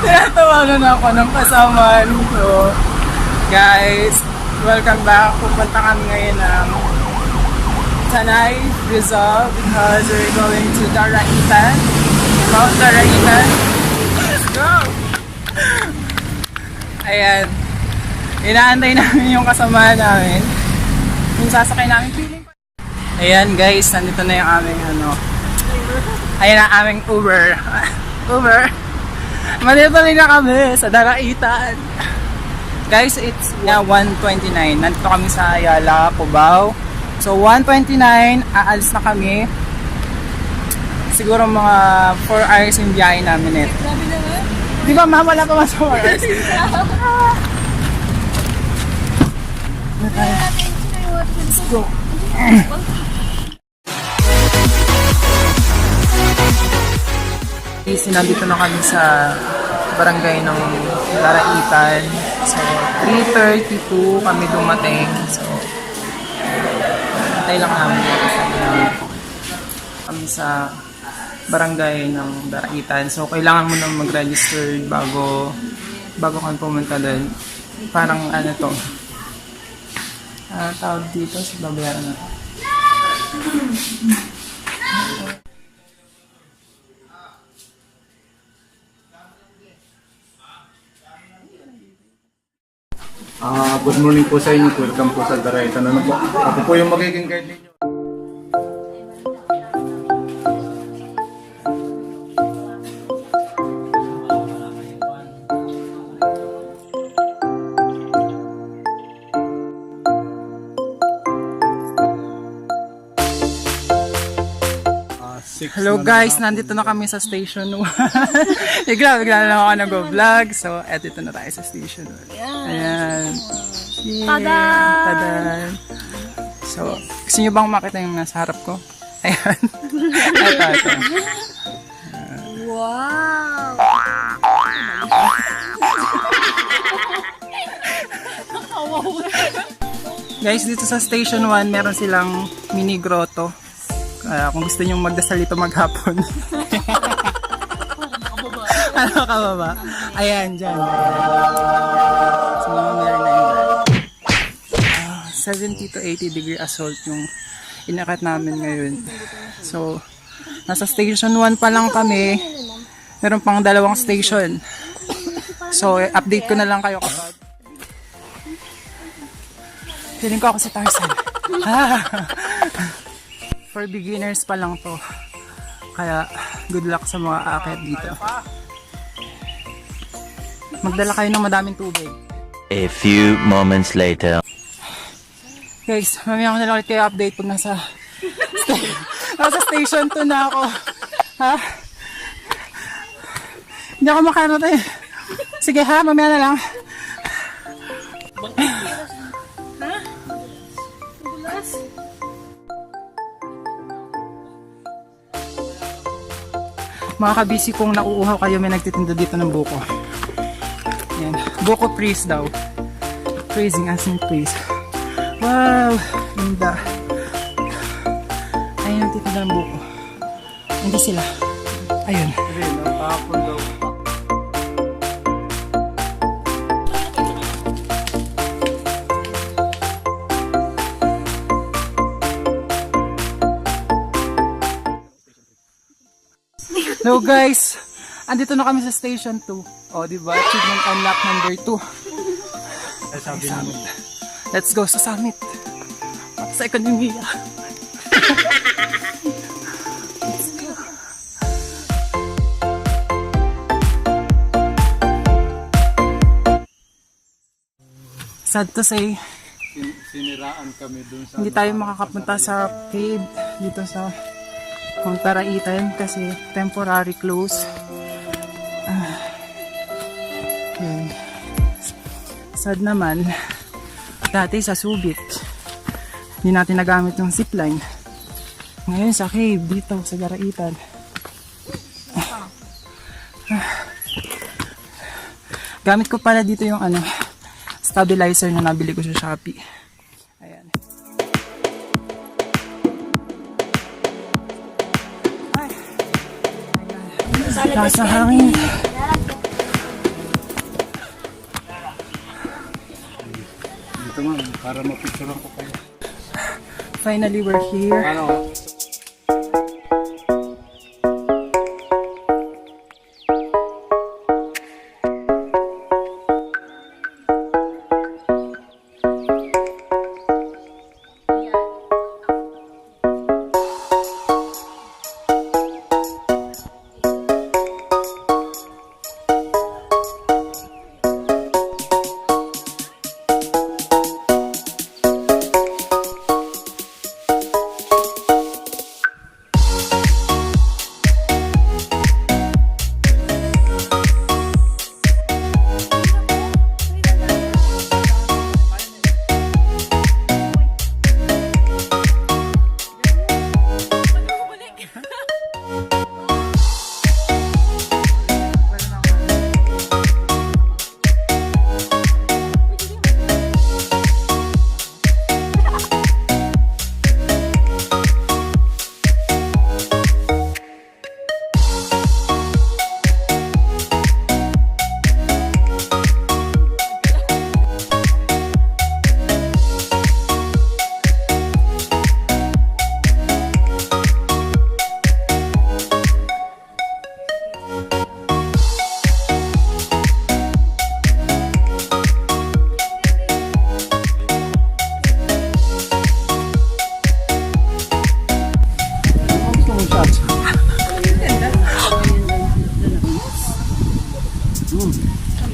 Tinatawanan ako ng kasamaan ko. Guys, welcome back. Pupunta kami ngayon ng Tanay Rizal because we're going to Daraitan. Mount Daraitan. Let's go! Ayan. Inaantay namin yung kasama namin. Yung sasakay namin feeling. Ayan guys, nandito na yung aming ayan ang aming Uber. Uber. Manituloy na kami sa Daraitan. Guys, it's 1:29. Nandito kami sa Ayala, Cubao. So 1:29, aalis na kami. Siguro mga 4 hours yung biyahe namin ito. Di ba ma'am, wala pa mas 4 hours? Let's go. Nandito na kami sa barangay ng Daraitan. So 3:32 kami dumating. So antay lang namin kami sa barangay ng Daraitan. So kailangan mo nang mag-register bago kami pumunta doon. Parang ano to, tawag dito sa babayaran na. Good morning po sa inyo. Welcome po sa Daraitan. Ano po? Ako po yung magiging guide ninyo. Hello guys, nandito na kami sa station 1. Bigla lang ako nag-vlog. So, dito na tayo sa station 1. Ayan. Tadan! Tadan! So, gusto nyo bang makita yung nasa harap ko? Ayan. Ito. Wow! Guys, dito sa station 1, meron silang mini grotto. Kung gusto nyo magdasal dito maghapon. Ano kababa? Ayan, dyan. So, meron na yun. 70 to 80 degree assault yung inakat namin ngayon. So, nasa station 1 pa lang kami. Meron pang 2 station. So, update ko na lang kayo kapag feeling ko ako si Tarzan. For beginners pa lang to. Kaya good luck sa mga aakyat dito. Magdala kayo ng madaming tubig. A few moments later. Guys, mamaya ko na lang ulit kayo update pag nasa station 2 na ako. Ha? Hindi ako makarating. Sige ha, mamaya na lang. Mga kabisi kong nauuhaw kayo, may nagtitinda dito ng buko. Yan. Buko freeze daw. Freezing as in freeze. Wow! Ganda. Ayun, nagtitinda ng buko. Hindi sila. Ayun. Hello guys, andito na kami sa station 2. O, diba? Achievement unlock number 2. Summit. Let's go sa summit. Sa ekonomiya. Let's go. Sad to say, Siniraan kami dun sa hindi tayo makakapunta sa cave dito sa Mount Daraitan kasi temporary close. Yun. Sad naman, dati sa Subic hindi natin nagamit yung zipline. Ngayon sa cave dito sa Daraitan. Gamit ko pala dito yung stabilizer na nabili ko sa Shopee. Ayan. Nasa hangin. ma'am, para mapicturean ko kayo. Finally, we're here. Ano?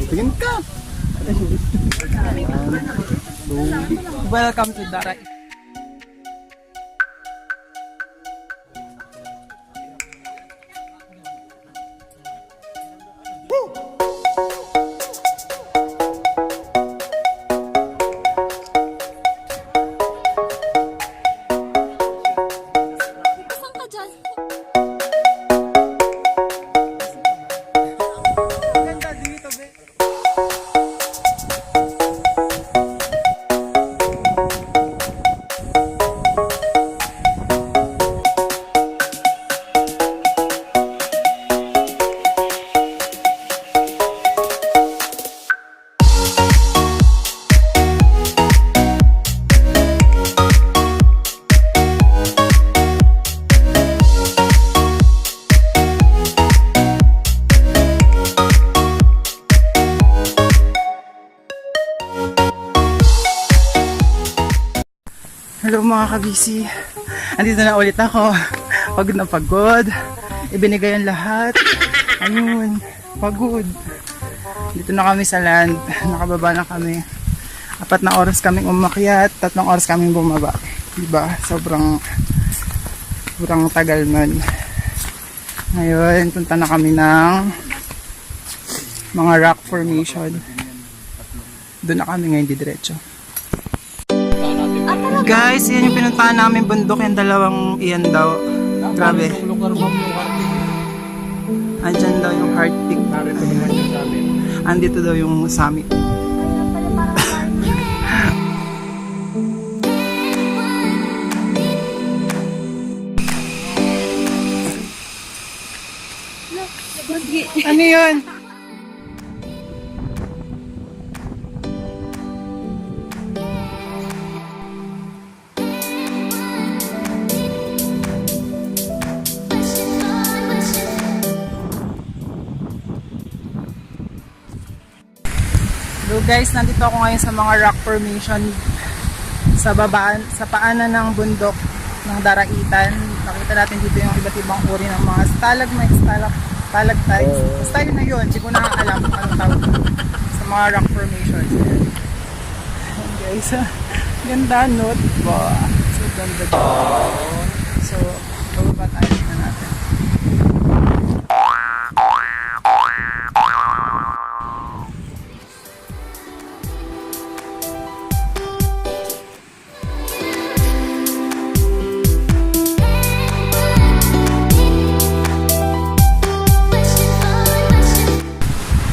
Tingin ka. Welcome to Daraitan. Hello mga kabisi. Andito na ulit ako. Pagod na pagod. Ibinigay ang lahat. Ayun. Pagod. Dito na kami sa land. Nakababa na kami. 4 na oras kaming umakyat. 3 oras kaming bumaba. Diba? Sobrang tagal nun. Ngayon, punta na kami ng mga rock formation. Doon na kami ngayon didiretso. Guys, yan yung pinuntahan namin bundok, yung dalawang iyan daw. Grabe. Andyan daw yung heart peak. Andito daw yung summit. Ano yun? So guys, nandito ako ngayon sa mga rock formation sa babaan, sa paanan ng bundok ng Daraitan. Nakita natin dito yung iba't ibang uri ng mga stalagmites, stalactites. Basta yun na yun, hindi ko na alam kung anong tawag sa mga rock formations. Ayan guys, ganda no? Diba? So ganda dito. So, bababa tayo na natin.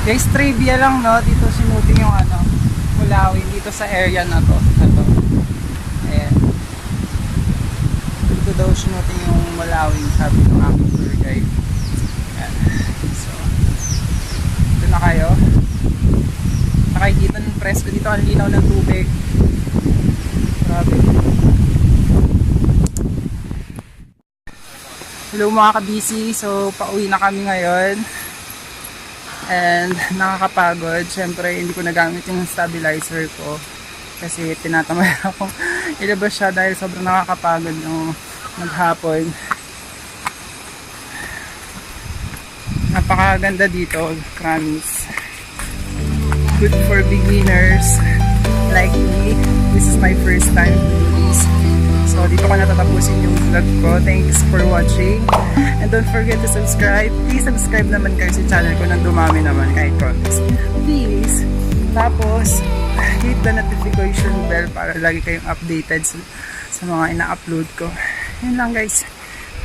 Guys, trivia lang no, dito sinuting yung mulawin dito sa area na to. Ayan. Dito daw sinuting yung mulawin, sabi ng aking tour guide. Ayan. So, dito na kayo. Nakikita ng presko dito, ang linaw ng tubig. Hello mga ka-busy. So, pauwi na kami ngayon. And nakakapagod. Siyempre, hindi ko nagamit yung stabilizer ko. Kasi tinatamay akong ilabas siya dahil sobrang nakakapagod nung maghapon. Napakaganda dito, promise. Good for beginners like me. This is my first time to do this. So, dito ko natatapusin yung vlog ko. Thanks for watching. And don't forget to subscribe. Please subscribe naman kayo sa channel ko nang dumami naman kahit konti. Please. Tapos, hit the notification bell para lagi kayong updated sa mga ina-upload ko. Yun lang guys.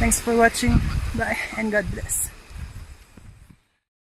Thanks for watching. Bye and God bless.